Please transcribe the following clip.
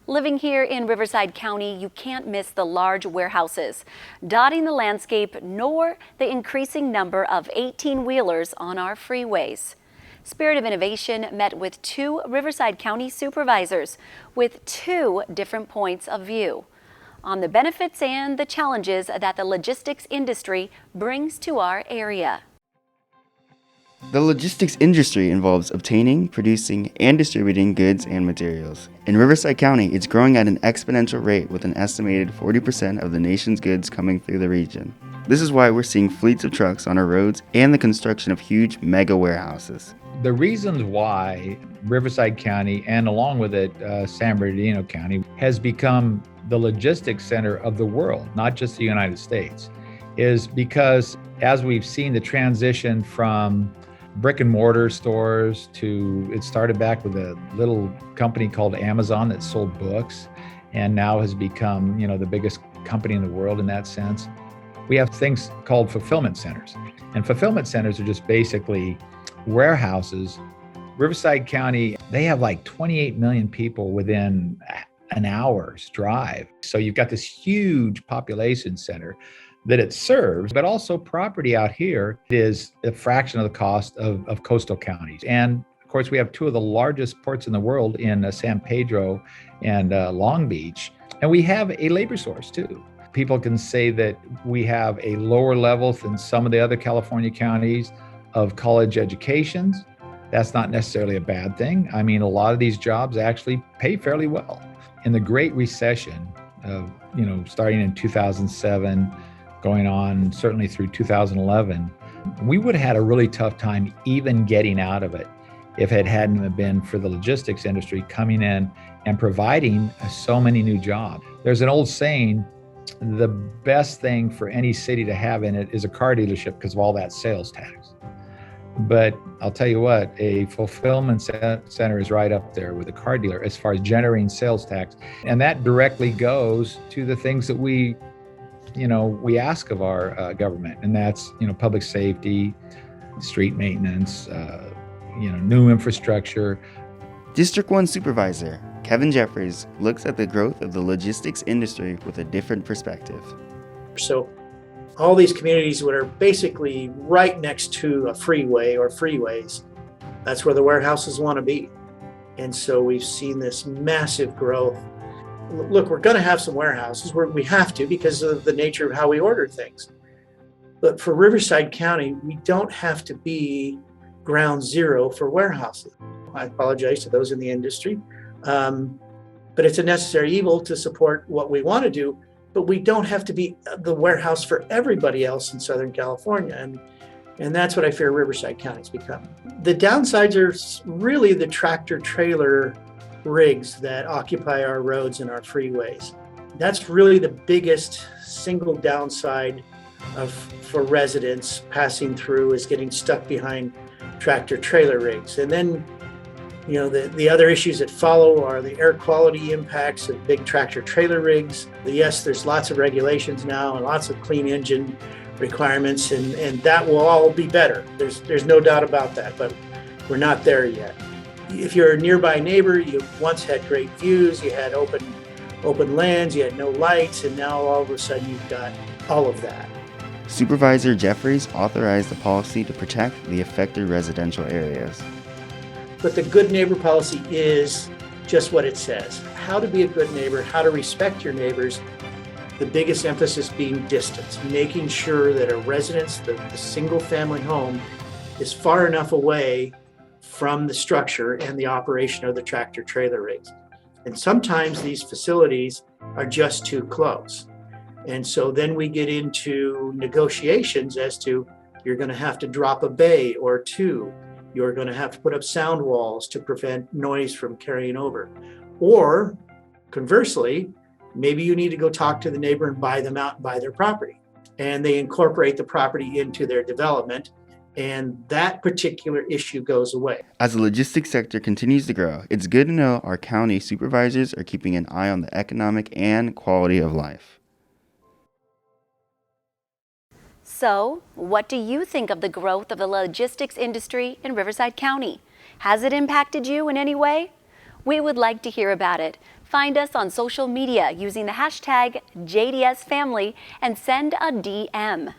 Living here in Riverside County, you can't miss the large warehouses dotting the landscape, nor the increasing number of 18-wheelers on our freeways. Spirit of Innovation met with two Riverside County supervisors with two different points of view on the benefits and the challenges that the logistics industry brings to our area. The logistics industry involves obtaining, producing, and distributing goods and materials. In Riverside County, it's growing at an exponential rate with an estimated 40% of the nation's goods coming through the region. This is why we're seeing fleets of trucks on our roads and the construction of huge mega warehouses. The reasons why Riverside County, and along with it, San Bernardino County, has become the logistics center of the world, not just the United States, is because as we've seen the transition from brick and mortar stores to, it started back with a little company called Amazon that sold books and now has become, the biggest company in the world in that sense. We have things called fulfillment centers, and fulfillment centers are just basically warehouses. Riverside County, they have like 28 million people within an hour's drive. So you've got this huge population center that it serves, but also property out here is a fraction of the cost of coastal counties. And of course, we have two of the largest ports in the world in San Pedro and Long Beach. And we have a labor source too. People can say that we have a lower level than some of the other California counties of college educations. That's not necessarily a bad thing. I mean, a lot of these jobs actually pay fairly well. In the Great Recession of, starting in 2007, going on certainly through 2011, we would have had a really tough time even getting out of it if it hadn't been for the logistics industry coming in and providing so many new jobs. There's an old saying, the best thing for any city to have in it is a car dealership because of all that sales tax. But I'll tell you what, a fulfillment center is right up there with a car dealer as far as generating sales tax. And that directly goes to the things that we ask of our government, and that's, public safety, street maintenance, new infrastructure. District 1 Supervisor Kevin Jeffries looks at the growth of the logistics industry with a different perspective. So all these communities that are basically right next to a freeway or freeways, that's where the warehouses want to be. And so we've seen this massive growth. Look, we're going to have some warehouses where we have to because of the nature of how we order things. But for Riverside County, we don't have to be ground zero for warehouses. I apologize to those in the industry, but it's a necessary evil to support what we want to do. But we don't have to be the warehouse for everybody else in Southern California. And that's what I fear Riverside County's become. The downsides are really the tractor trailer rigs that occupy our roads and our freeways. That's really the biggest single downside for residents passing through, is getting stuck behind tractor trailer rigs. And then, the other issues that follow are the air quality impacts of big tractor trailer rigs. Yes, there's lots of regulations now and lots of clean engine requirements, and that will all be better. There's no doubt about that, but we're not there yet. If you're a nearby neighbor, you once had great views, you had open lands, you had no lights, and now all of a sudden you've got all of that. Supervisor Jeffries authorized the policy to protect the affected residential areas. But the good neighbor policy is just what it says. How to be a good neighbor, how to respect your neighbors. The biggest emphasis being distance, making sure that a residence, the single family home, is far enough away from the structure and the operation of the tractor trailer rigs. And sometimes these facilities are just too close. And so then we get into negotiations as to, you're going to have to drop a bay or two. You're going to have to put up sound walls to prevent noise from carrying over. Or conversely, maybe you need to go talk to the neighbor and buy them out and buy their property. And they incorporate the property into their development, and that particular issue goes away. As the logistics sector continues to grow, it's good to know our county supervisors are keeping an eye on the economic and quality of life. So, what do you think of the growth of the logistics industry in Riverside County? Has it impacted you in any way? We would like to hear about it. Find us on social media using the hashtag JDSFamily and send a DM.